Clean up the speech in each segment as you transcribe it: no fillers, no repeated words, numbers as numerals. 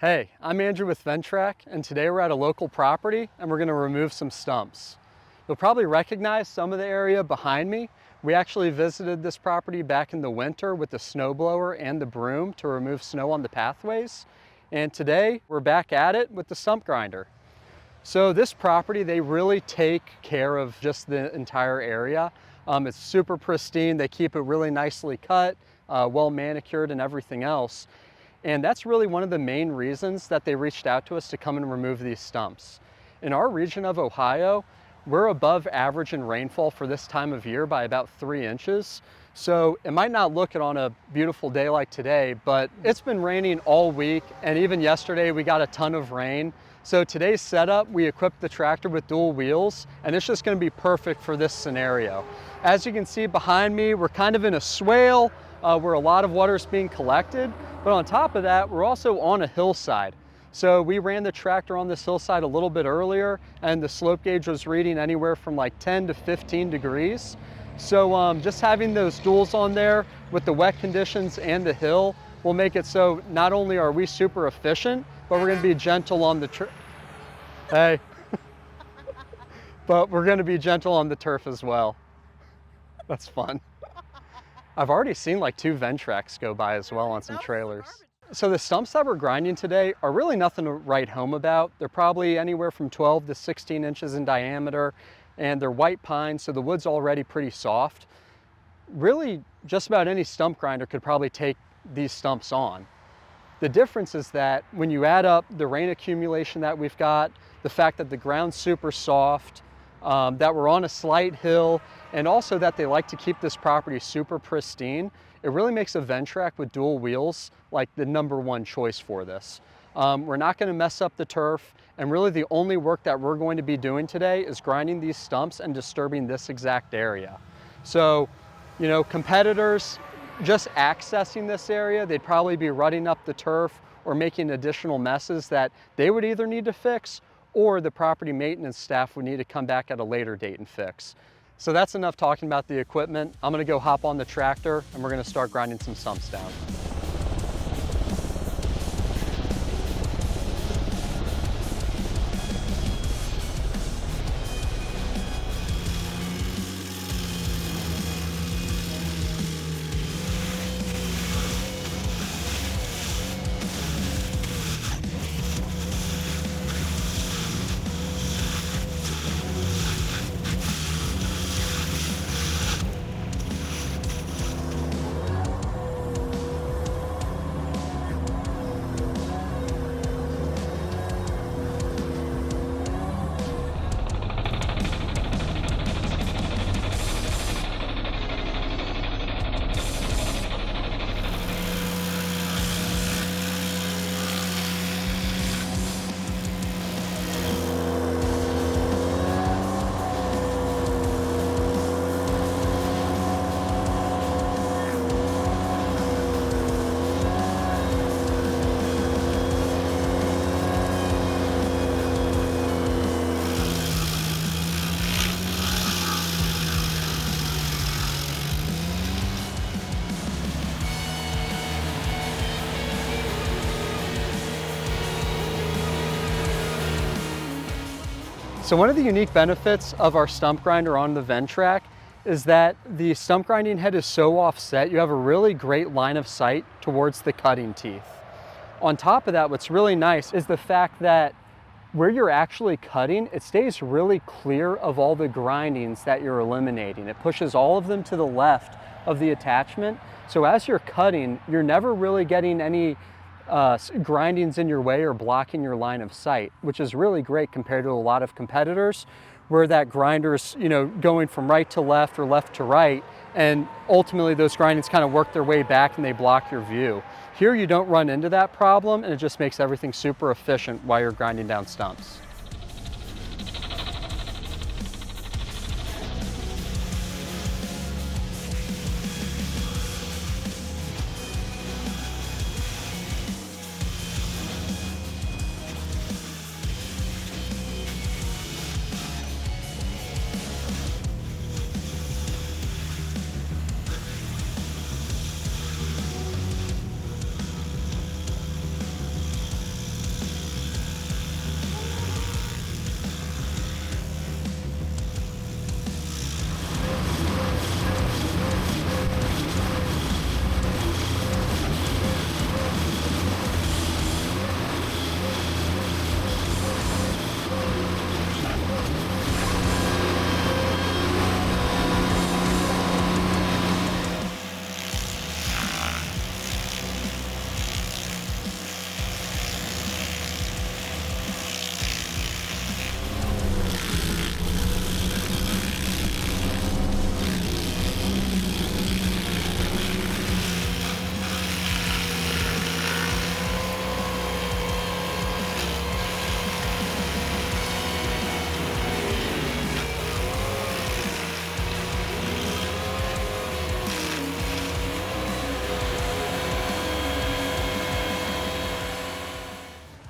Hey, I'm Andrew with Ventrac, and today we're at a local property and we're going to remove some stumps. You'll probably recognize some of the area behind me. We actually visited this property back in the winter with the snowblower and the broom to remove snow on the pathways. And today we're back at it with the stump grinder. So this property, they really take care of just the entire area. It's super pristine. They keep it really nicely cut, well manicured and everything else. And that's really one of the main reasons that they reached out to us to come and remove these stumps. In our region of Ohio, we're above average in rainfall for this time of year by about 3 inches. So it might not look it on a beautiful day like today, but it's been raining all week, and even yesterday we got a ton of rain. So today's setup, we equipped the tractor with dual wheels, and it's just going to be perfect for this scenario. As you can see behind me, we're kind of in a swale where a lot of water is being collected. But on top of that, we're also on a hillside. So we ran the tractor on this hillside a little bit earlier, and the slope gauge was reading anywhere from like 10 to 15 degrees. So just having those duals on there with the wet conditions and the hill will make it so not only are we super efficient, but we're gonna be gentle on the hey. But we're gonna be gentle on the turf as well. That's fun. I've already seen like 2 Ventracs go by as well on some trailers. So the stumps that we're grinding today are really nothing to write home about. They're probably anywhere from 12 to 16 inches in diameter, and they're white pine, so the wood's already pretty soft. Really, just about any stump grinder could probably take these stumps on. The difference is that when you add up the rain accumulation that we've got, the fact that the ground's super soft, that we're on a slight hill, and also that they like to keep this property super pristine, it really makes a Ventrac with dual wheels like the #1 choice for this. We're not going to mess up the turf, and really the only work that we're going to be doing today is grinding these stumps and disturbing this exact area. So, you know, competitors just accessing this area, they'd probably be rutting up the turf or making additional messes that they would either need to fix or the property maintenance staff would need to come back at a later date and fix. So that's enough talking about the equipment. I'm gonna go hop on the tractor and we're gonna start grinding some stumps down. So one of the unique benefits of our stump grinder on the Ventrac is that the stump grinding head is so offset, you have a really great line of sight towards the cutting teeth. On top of that, what's really nice is the fact that where you're actually cutting, it stays really clear of all the grindings that you're eliminating. It pushes all of them to the left of the attachment. So as you're cutting, you're never really getting any grindings in your way or blocking your line of sight, which is really great compared to a lot of competitors where that grinder's, you know, going from right to left or left to right, and ultimately those grindings kind of work their way back and they block your view. Here you don't run into that problem, and it just makes everything super efficient while you're grinding down stumps.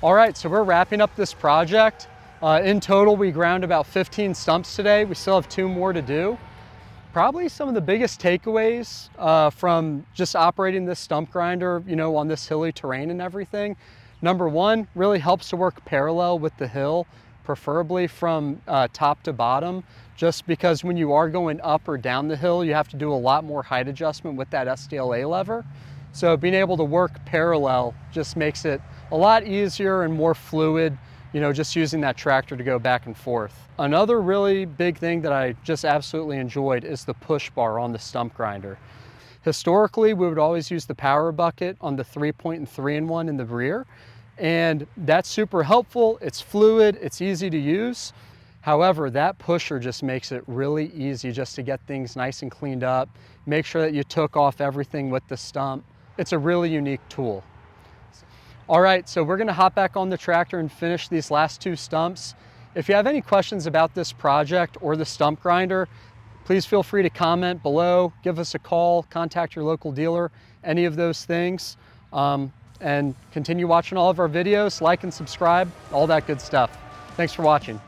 All right, so we're wrapping up this project. In total, we ground about 15 stumps today. We still have 2 more to do. Probably some of the biggest takeaways from just operating this stump grinder, on this hilly terrain and everything. Number one, really helps to work parallel with the hill, preferably from top to bottom, just because when you are going up or down the hill, you have to do a lot more height adjustment with that SDLA lever. So being able to work parallel just makes it a lot easier and more fluid, just using that tractor to go back and forth. Another really big thing that I just absolutely enjoyed is the push bar on the stump grinder. Historically, we would always use the power bucket on the 3-point and 3-in-1 in the rear, and that's super helpful. It's fluid, it's easy to use. However, that pusher just makes it really easy just to get things nice and cleaned up, make sure that you took off everything with the stump. It's a really unique tool. All right, so we're gonna hop back on the tractor and finish these last 2 stumps. If you have any questions about this project or the stump grinder, please feel free to comment below, give us a call, contact your local dealer, any of those things. And continue watching all of our videos, like and subscribe, all that good stuff. Thanks for watching.